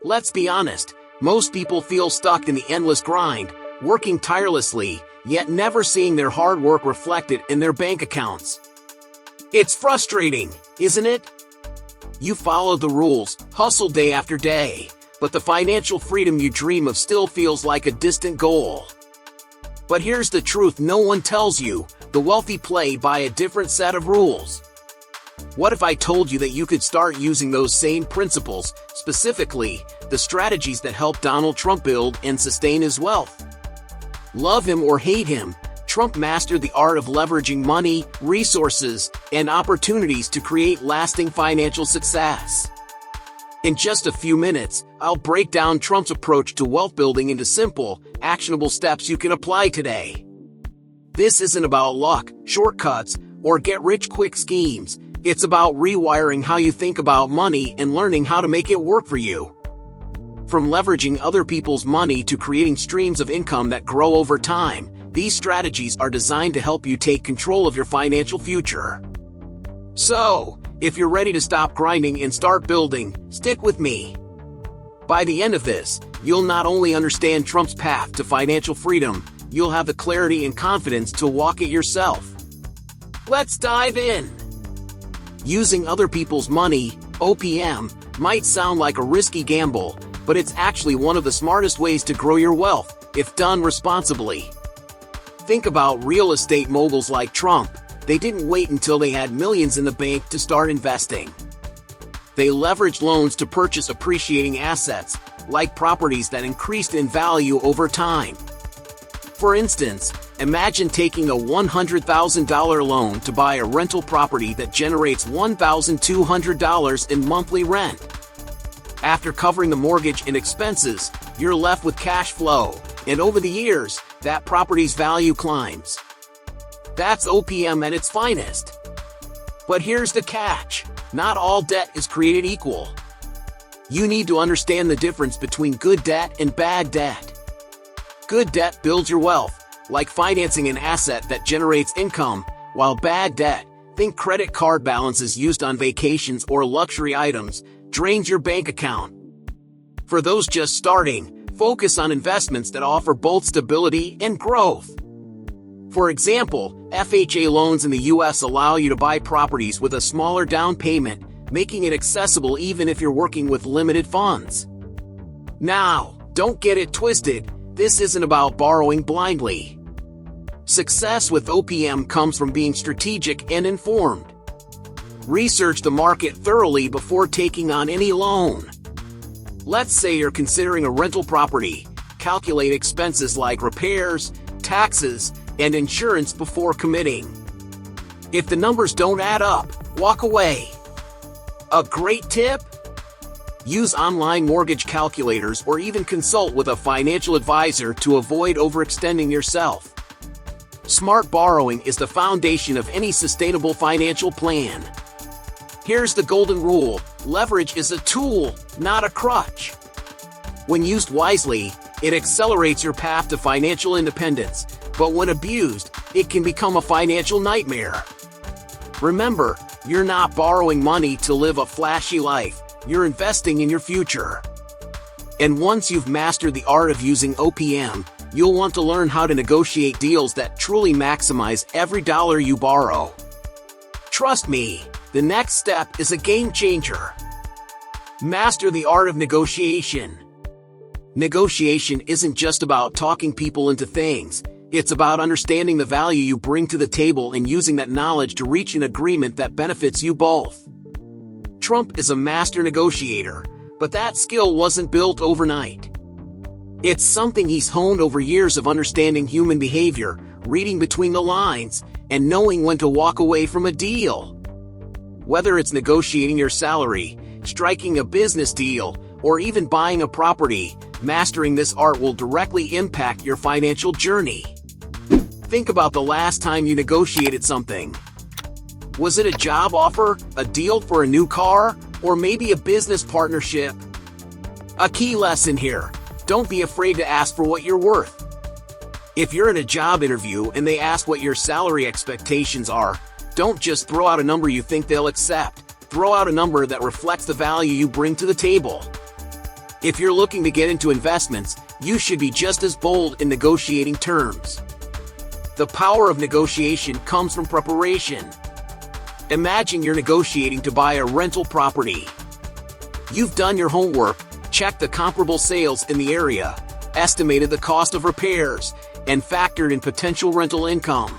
Let's be honest, most people feel stuck in the endless grind, working tirelessly, yet never seeing their hard work reflected in their bank accounts. It's frustrating, isn't it? You follow the rules, hustle day after day, but the financial freedom you dream of still feels like a distant goal. But here's the truth no one tells you: the wealthy play by a different set of rules. What if I told you that you could start using those same principles, specifically, the strategies that helped Donald Trump build and sustain his wealth? Love him or hate him, Trump mastered the art of leveraging money, resources, and opportunities to create lasting financial success. In just a few minutes, I'll break down Trump's approach to wealth building into simple, actionable steps you can apply today. This isn't about luck, shortcuts, or get-rich-quick schemes. It's about rewiring how you think about money and learning how to make it work for you. From leveraging other people's money to creating streams of income that grow over time, these strategies are designed to help you take control of your financial future. So, if you're ready to stop grinding and start building, stick with me. By the end of this, you'll not only understand Trump's path to financial freedom, you'll have the clarity and confidence to walk it yourself. Let's dive in. Using other people's money, OPM, might sound like a risky gamble, but it's actually one of the smartest ways to grow your wealth, if done responsibly. Think about real estate moguls like Trump. They didn't wait until they had millions in the bank to start investing. They leveraged loans to purchase appreciating assets, like properties that increased in value over time. For instance, imagine taking a $100,000 loan to buy a rental property that generates $1,200 in monthly rent. After covering the mortgage and expenses, you're left with cash flow, and over the years, that property's value climbs. That's OPM at its finest. But here's the catch: not all debt is created equal. You need to understand the difference between good debt and bad debt. Good debt builds your wealth, like financing an asset that generates income, while bad debt, think credit card balances used on vacations or luxury items, drains your bank account. For those just starting, focus on investments that offer both stability and growth. For example, FHA loans in the US allow you to buy properties with a smaller down payment, making it accessible even if you're working with limited funds. Now, don't get it twisted, this isn't about borrowing blindly. Success with OPM comes from being strategic and informed. Research the market thoroughly before taking on any loan. Let's say you're considering a rental property. Calculate expenses like repairs, taxes, and insurance before committing. If the numbers don't add up, walk away. A great tip? Use online mortgage calculators or even consult with a financial advisor to avoid overextending yourself. Smart borrowing is the foundation of any sustainable financial plan. Here's the golden rule: leverage is a tool, not a crutch. When used wisely, it accelerates your path to financial independence, but when abused, it can become a financial nightmare. Remember, you're not borrowing money to live a flashy life, you're investing in your future. And once you've mastered the art of using OPM, you'll want to learn how to negotiate deals that truly maximize every dollar you borrow. Trust me, the next step is a game changer. Master the art of negotiation. Negotiation isn't just about talking people into things, it's about understanding the value you bring to the table and using that knowledge to reach an agreement that benefits you both. Trump is a master negotiator, but that skill wasn't built overnight. It's something he's honed over years of understanding human behavior, reading between the lines, and knowing when to walk away from a deal. Whether it's negotiating your salary, striking a business deal, or even buying a property, mastering this art will directly impact your financial journey. Think about the last time you negotiated something. Was it a job offer, a deal for a new car, or maybe a business partnership? A key lesson here: don't be afraid to ask for what you're worth. If you're in a job interview and they ask what your salary expectations are, don't just throw out a number you think they'll accept. Throw out a number that reflects the value you bring to the table. If you're looking to get into investments, you should be just as bold in negotiating terms. The power of negotiation comes from preparation. Imagine you're negotiating to buy a rental property. You've done your homework, checked the comparable sales in the area, estimated the cost of repairs, and factored in potential rental income.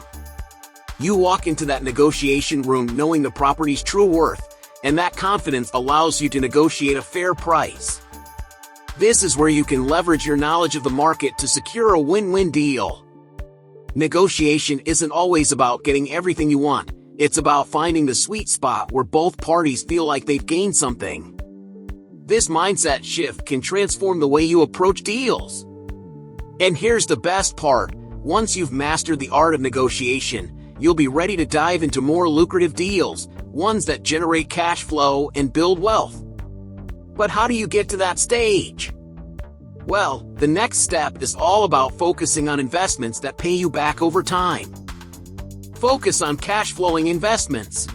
You walk into that negotiation room knowing the property's true worth, and that confidence allows you to negotiate a fair price. This is where you can leverage your knowledge of the market to secure a win-win deal. Negotiation isn't always about getting everything you want. It's about finding the sweet spot where both parties feel like they've gained something. This mindset shift can transform the way you approach deals. And here's the best part. Once you've mastered the art of negotiation, you'll be ready to dive into more lucrative deals, ones that generate cash flow and build wealth. But how do you get to that stage? Well, the next step is all about focusing on investments that pay you back over time. Focus on cash-flowing investments.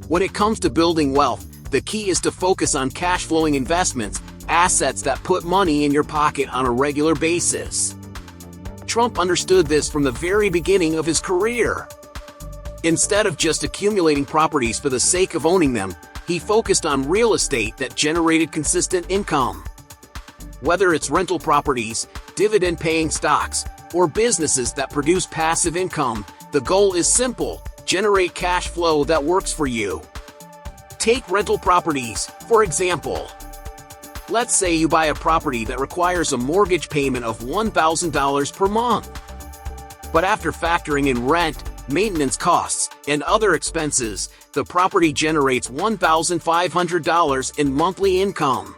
When it comes to building wealth, the key is to focus on cash-flowing investments, assets that put money in your pocket on a regular basis. Trump understood this from the very beginning of his career. Instead of just accumulating properties for the sake of owning them, he focused on real estate that generated consistent income. Whether it's rental properties, dividend-paying stocks, or businesses that produce passive income, the goal is simple: generate cash flow that works for you. Take rental properties, for example. Let's say you buy a property that requires a mortgage payment of $1,000 per month. But after factoring in rent, maintenance costs, and other expenses, the property generates $1,500 in monthly income.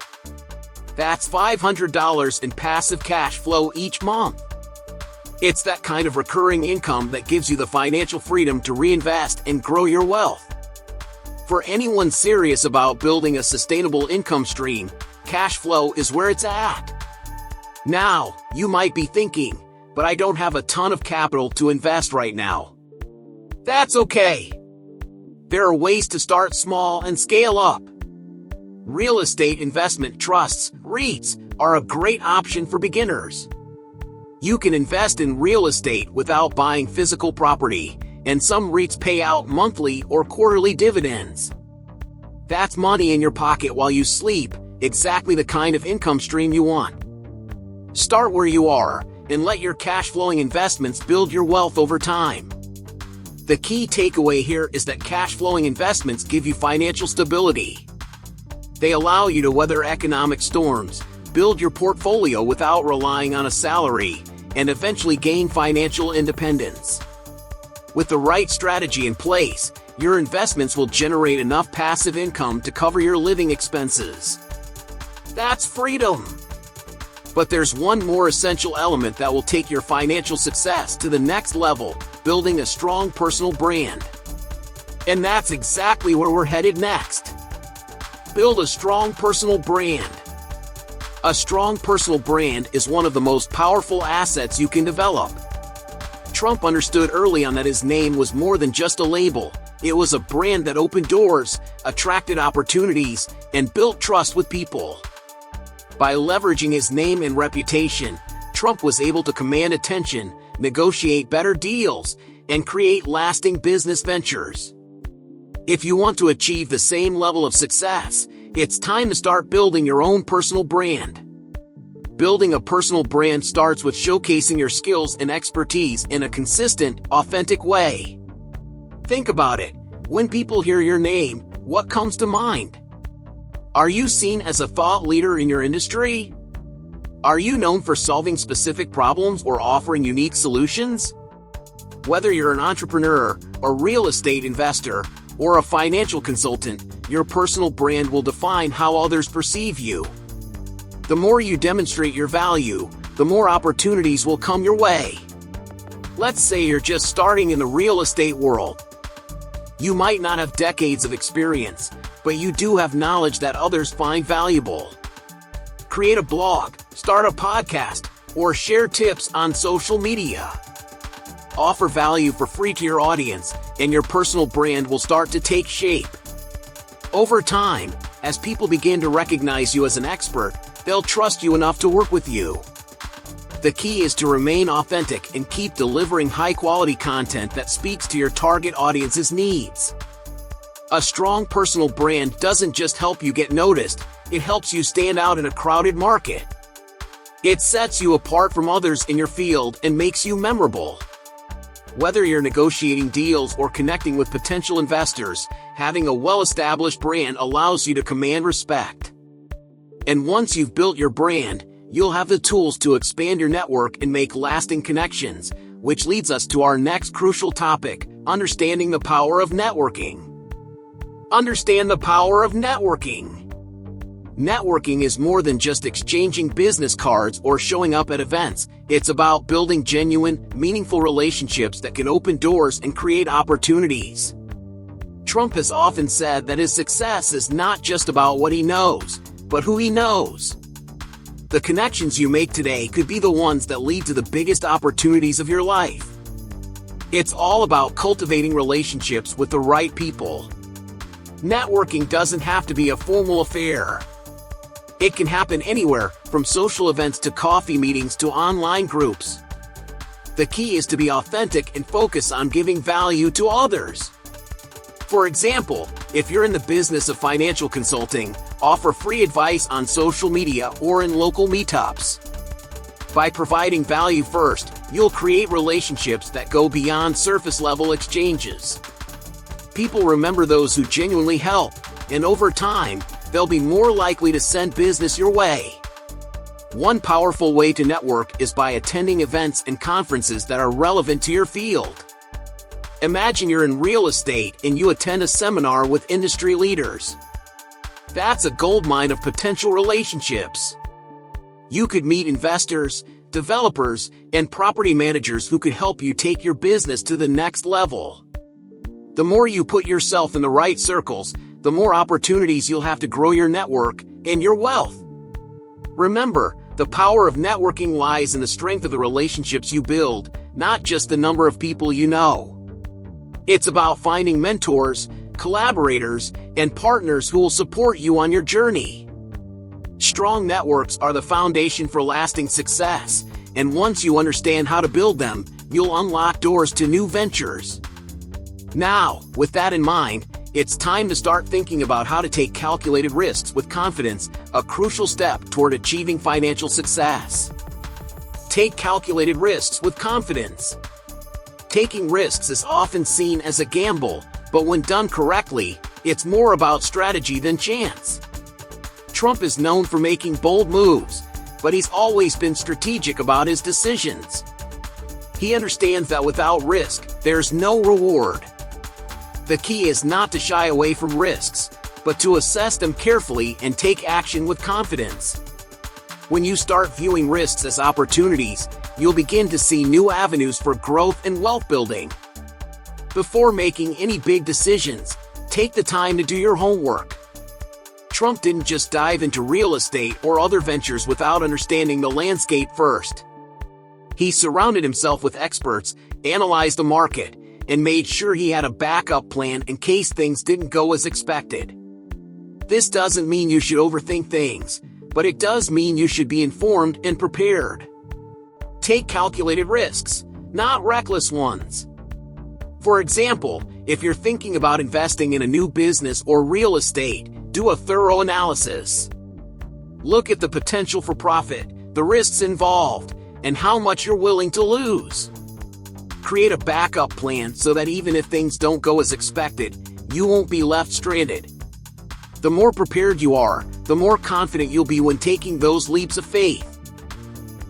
That's $500 in passive cash flow each month. It's that kind of recurring income that gives you the financial freedom to reinvest and grow your wealth. For anyone serious about building a sustainable income stream, cash flow is where it's at. Now, you might be thinking, but I don't have a ton of capital to invest right now. That's okay. There are ways to start small and scale up. Real estate investment trusts, REITs, are a great option for beginners. You can invest in real estate without buying physical property, and some REITs pay out monthly or quarterly dividends. That's money in your pocket while you sleep, exactly the kind of income stream you want. Start where you are, and let your cash-flowing investments build your wealth over time. The key takeaway here is that cash-flowing investments give you financial stability. They allow you to weather economic storms, build your portfolio without relying on a salary, and eventually gain financial independence. With the right strategy in place, your investments will generate enough passive income to cover your living expenses. That's freedom! But there's one more essential element that will take your financial success to the next level: building a strong personal brand. And that's exactly where we're headed next. Build a strong personal brand. A strong personal brand is one of the most powerful assets you can develop. Trump understood early on that his name was more than just a label. It was a brand that opened doors, attracted opportunities, and built trust with people. By leveraging his name and reputation, Trump was able to command attention, negotiate better deals, and create lasting business ventures. If you want to achieve the same level of success, it's time to start building your own personal brand. Building a personal brand starts with showcasing your skills and expertise in a consistent, authentic way. Think about it. When people hear your name, what comes to mind? Are you seen as a thought leader in your industry? Are you known for solving specific problems or offering unique solutions? Whether you're an entrepreneur, a real estate investor, or a financial consultant, your personal brand will define how others perceive you. The more you demonstrate your value, the more opportunities will come your way. Let's say you're just starting in the real estate world. You might not have decades of experience, but you do have knowledge that others find valuable. Create a blog, start a podcast, or share tips on social media. Offer value for free to your audience, and your personal brand will start to take shape. Over time, as people begin to recognize you as an expert, they'll trust you enough to work with you. The key is to remain authentic and keep delivering high-quality content that speaks to your target audience's needs. A strong personal brand doesn't just help you get noticed, it helps you stand out in a crowded market. It sets you apart from others in your field and makes you memorable. Whether you're negotiating deals or connecting with potential investors, having a well-established brand allows you to command respect. And once you've built your brand, you'll have the tools to expand your network and make lasting connections, which leads us to our next crucial topic, understanding the power of networking. Understand the power of networking. Networking is more than just exchanging business cards or showing up at events. It's about building genuine, meaningful relationships that can open doors and create opportunities. Trump has often said that his success is not just about what he knows, but who he knows. The connections you make today could be the ones that lead to the biggest opportunities of your life. It's all about cultivating relationships with the right people. Networking doesn't have to be a formal affair. It can happen anywhere, from social events to coffee meetings to online groups. The key is to be authentic and focus on giving value to others. For example, if you're in the business of financial consulting, offer free advice on social media or in local meetups. By providing value first, you'll create relationships that go beyond surface-level exchanges. People remember those who genuinely help, and over time, they'll be more likely to send business your way. One powerful way to network is by attending events and conferences that are relevant to your field. Imagine you're in real estate and you attend a seminar with industry leaders. That's a goldmine of potential relationships. You could meet investors, developers, and property managers who could help you take your business to the next level. The more you put yourself in the right circles, the more opportunities you'll have to grow your network and your wealth. Remember, the power of networking lies in the strength of the relationships you build, not just the number of people you know. It's about finding mentors, collaborators, and partners who will support you on your journey. Strong networks are the foundation for lasting success, and once you understand how to build them, you'll unlock doors to new ventures. Now, with that in mind, it's time to start thinking about how to take calculated risks with confidence, a crucial step toward achieving financial success. Take calculated risks with confidence. Taking risks is often seen as a gamble, but when done correctly, it's more about strategy than chance. Trump is known for making bold moves, but he's always been strategic about his decisions. He understands that without risk, there's no reward. The key is not to shy away from risks, but to assess them carefully and take action with confidence. When you start viewing risks as opportunities, you'll begin to see new avenues for growth and wealth building. Before making any big decisions, take the time to do your homework. Trump didn't just dive into real estate or other ventures without understanding the landscape first. He surrounded himself with experts, analyzed the market, and made sure he had a backup plan in case things didn't go as expected. This doesn't mean you should overthink things, but it does mean you should be informed and prepared. Take calculated risks, not reckless ones. For example, if you're thinking about investing in a new business or real estate, do a thorough analysis. Look at the potential for profit, the risks involved, and how much you're willing to lose. Create a backup plan so that even if things don't go as expected, you won't be left stranded. The more prepared you are, the more confident you'll be when taking those leaps of faith.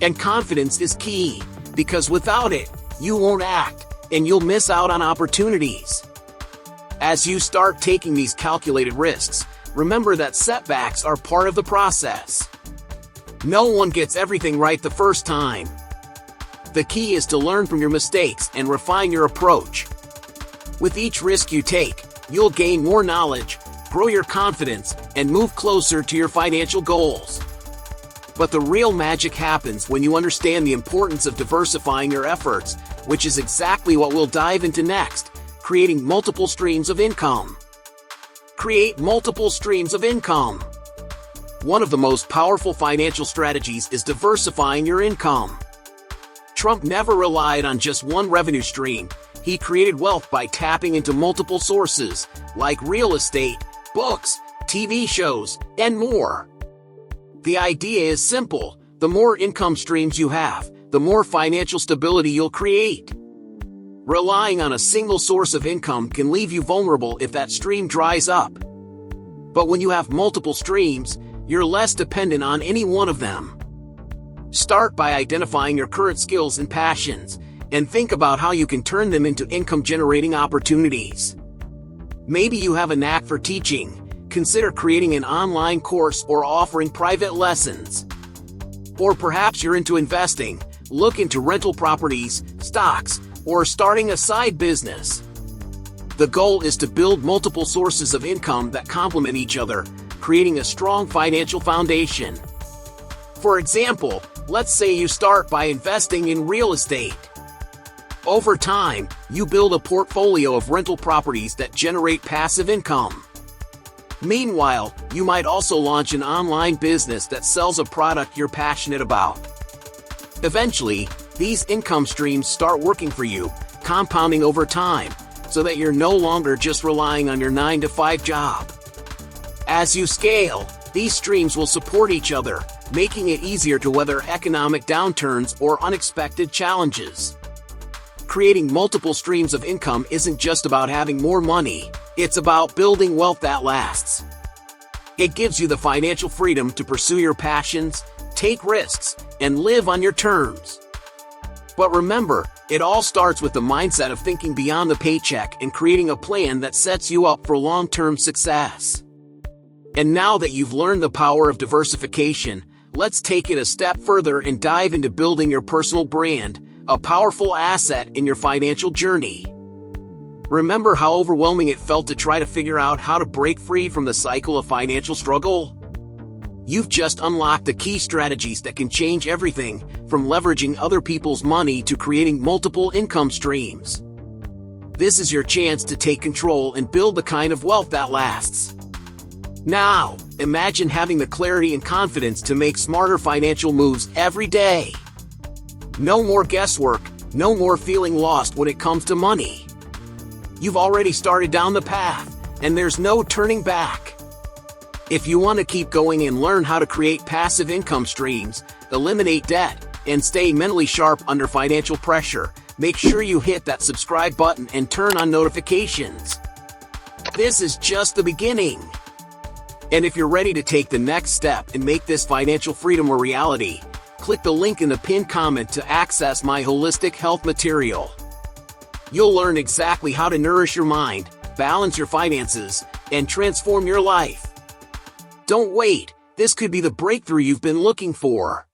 And confidence is key, because without it, you won't act, and you'll miss out on opportunities. As you start taking these calculated risks, remember that setbacks are part of the process. No one gets everything right the first time. The key is to learn from your mistakes and refine your approach. With each risk you take, you'll gain more knowledge, grow your confidence, and move closer to your financial goals. But the real magic happens when you understand the importance of diversifying your efforts, which is exactly what we'll dive into next, creating multiple streams of income. Create multiple streams of income. One of the most powerful financial strategies is diversifying your income. Trump never relied on just one revenue stream. He created wealth by tapping into multiple sources, like real estate, books, TV shows, and more. The idea is simple. The more income streams you have, the more financial stability you'll create. Relying on a single source of income can leave you vulnerable if that stream dries up. But when you have multiple streams, you're less dependent on any one of them. Start by identifying your current skills and passions, and think about how you can turn them into income-generating opportunities. Maybe you have a knack for teaching. Consider creating an online course or offering private lessons. Or perhaps you're into investing. Look into rental properties, stocks, or starting a side business. The goal is to build multiple sources of income that complement each other, creating a strong financial foundation. For example, let's say you start by investing in real estate. Over time, you build a portfolio of rental properties that generate passive income. Meanwhile, you might also launch an online business that sells a product you're passionate about. Eventually, these income streams start working for you, compounding over time, so that you're no longer just relying on your 9-to-5 job. As you scale, these streams will support each other, making it easier to weather economic downturns or unexpected challenges. Creating multiple streams of income isn't just about having more money, it's about building wealth that lasts. It gives you the financial freedom to pursue your passions, take risks, and live on your terms. But remember, it all starts with the mindset of thinking beyond the paycheck and creating a plan that sets you up for long-term success. And now that you've learned the power of diversification, let's take it a step further and dive into building your personal brand, a powerful asset in your financial journey. Remember how overwhelming it felt to try to figure out how to break free from the cycle of financial struggle? You've just unlocked the key strategies that can change everything, from leveraging other people's money to creating multiple income streams. This is your chance to take control and build the kind of wealth that lasts. Now, imagine having the clarity and confidence to make smarter financial moves every day. No more guesswork, no more feeling lost when it comes to money. You've already started down the path, and there's no turning back. If you want to keep going and learn how to create passive income streams, eliminate debt, and stay mentally sharp under financial pressure, make sure you hit that subscribe button and turn on notifications. This is just the beginning. And if you're ready to take the next step and make this financial freedom a reality, click the link in the pinned comment to access my holistic health material. You'll learn exactly how to nourish your mind, balance your finances, and transform your life. Don't wait, this could be the breakthrough you've been looking for.